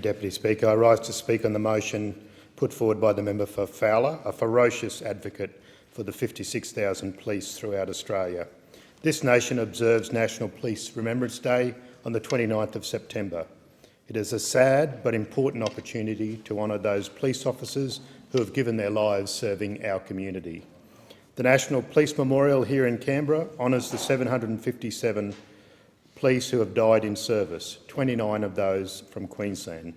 Deputy Speaker, I rise to speak on the motion put forward by the member for Fowler, a ferocious advocate for the 56,000 police throughout Australia. This nation observes National Police Remembrance Day on the 29th of September. It is a sad but important opportunity to honour those police officers who have given their lives serving our community. The National Police Memorial here in Canberra honours the 757 police who have died in service, 29 of those from Queensland.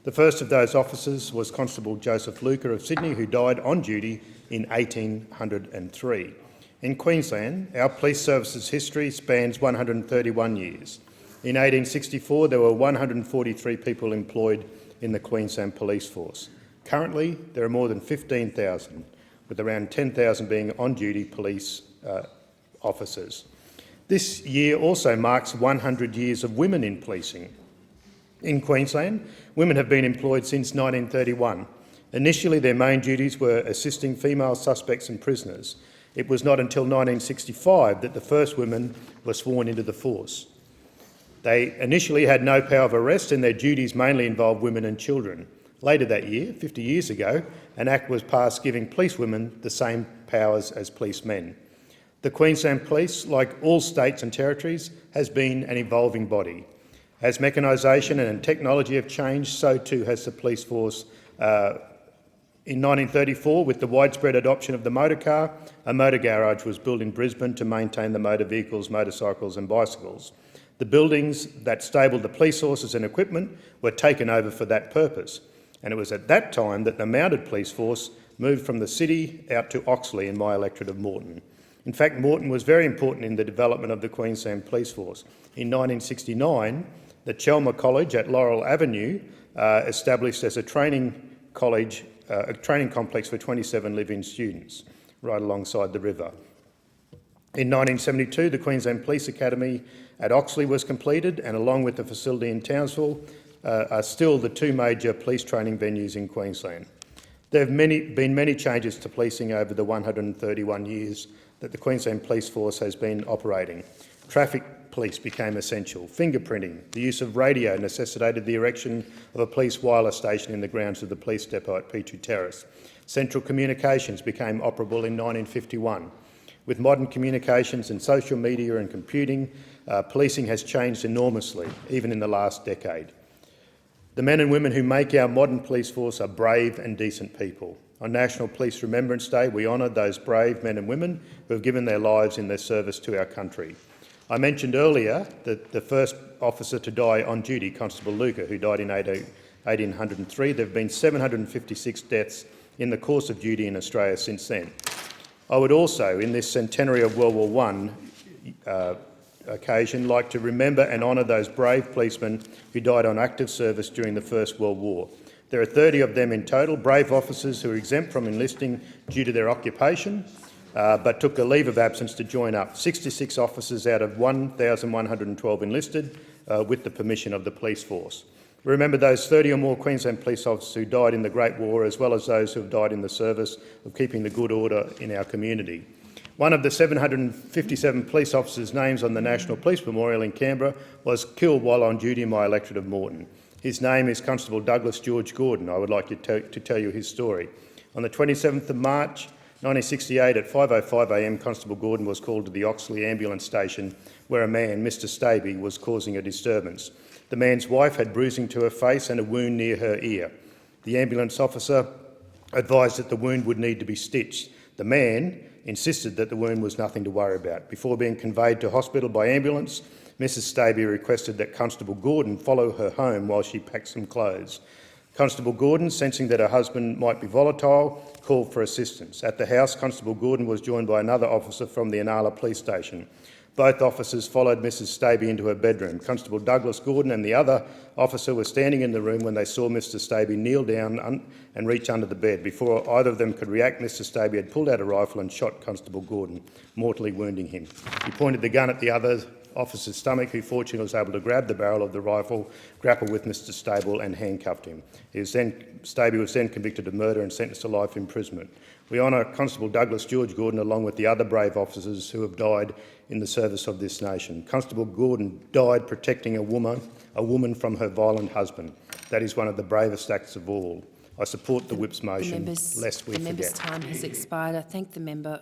The first of those officers was Constable Joseph Luker of Sydney, who died on duty in 1803. In Queensland, our police service's history spans 131 years. In 1864, there were 143 people employed in the Queensland Police Force. Currently, there are more than 15,000, with around 10,000 being on-duty police officers. This year also marks 100 years of women in policing. In Queensland, women have been employed since 1931. Initially, their main duties were assisting female suspects and prisoners. It was not until 1965 that the first women were sworn into the force. They initially had no power of arrest and their duties mainly involved women and children. Later that year, 50 years ago, an act was passed giving policewomen the same powers as policemen. The Queensland Police, like all states and territories, has been an evolving body. As mechanisation and technology have changed, so too has the police force. In 1934, with the widespread adoption of the motor car, a motor garage was built in Brisbane to maintain the motor vehicles, motorcycles and bicycles. The buildings that stabled the police horses and equipment were taken over for that purpose, and it was at that time that the mounted police force moved from the city out to Oxley in my electorate of Moreton. In fact, Moreton was very important in the development of the Queensland Police Force. In 1969, the Chelmer College at Laurel Avenue established as a training college, a training complex for 27 live-in students, right alongside the river. In 1972, the Queensland Police Academy at Oxley was completed, and along with the facility in Townsville, are still the two major police training venues in Queensland. There have been many changes to policing over the 131 years that the Queensland Police Force has been operating. Traffic police became essential. Fingerprinting, the use of radio necessitated the erection of a police wireless station in the grounds of the police depot at Petrie Terrace. Central communications became operable in 1951. With modern communications and social media and computing, policing has changed enormously, even in the last decade. The men and women who make our modern police force are brave and decent people. On National Police Remembrance Day, we honour those brave men and women who have given their lives in their service to our country. I mentioned earlier that the first officer to die on duty, Constable Luker, who died in 1803. There have been 756 deaths in the course of duty in Australia since then. I would also, in this centenary of World War I occasion, like to remember and honour those brave policemen who died on active service during the First World War. There are 30 of them in total, brave officers who are exempt from enlisting due to their occupation, but took a leave of absence to join up. 66 officers out of 1,112 enlisted with the permission of the police force. Remember those 30 or more Queensland police officers who died in the Great War, as well as those who have died in the service of keeping the good order in our community. One of the 757 police officers' names on the National Police Memorial in Canberra was killed while on duty in my electorate of Moreton. His name is Constable Douglas George Gordon. I would like to tell you his story. On the 27th of March 1968 at 5:05 a.m, Constable Gordon was called to the Oxley ambulance station where a man, Mr Staby, was causing a disturbance. The man's wife had bruising to her face and a wound near her ear. The ambulance officer advised that the wound would need to be stitched. The man insisted that the wound was nothing to worry about. Before being conveyed to hospital by ambulance, Mrs Staby requested that Constable Gordon follow her home while she packed some clothes. Constable Gordon, sensing that her husband might be volatile, called for assistance. At the house, Constable Gordon was joined by another officer from the Inala police station. Both officers followed Mrs Staby into her bedroom. Constable Douglas Gordon and the other officer were standing in the room when they saw Mr Staby kneel down and reach under the bed. Before either of them could react, Mr Staby had pulled out a rifle and shot Constable Gordon, mortally wounding him. He pointed the gun at the other officer's stomach, who fortunately was able to grab the barrel of the rifle, grapple with Mr Staby and handcuffed him. Staby was then convicted of murder and sentenced to life imprisonment. We honour Constable Douglas George Gordon along with the other brave officers who have died in the service of this nation. Constable Gordon died protecting a woman from her violent husband. That is one of the bravest acts of all. I support the Whip's motion, lest we The member's forget. time has expired. I thank the member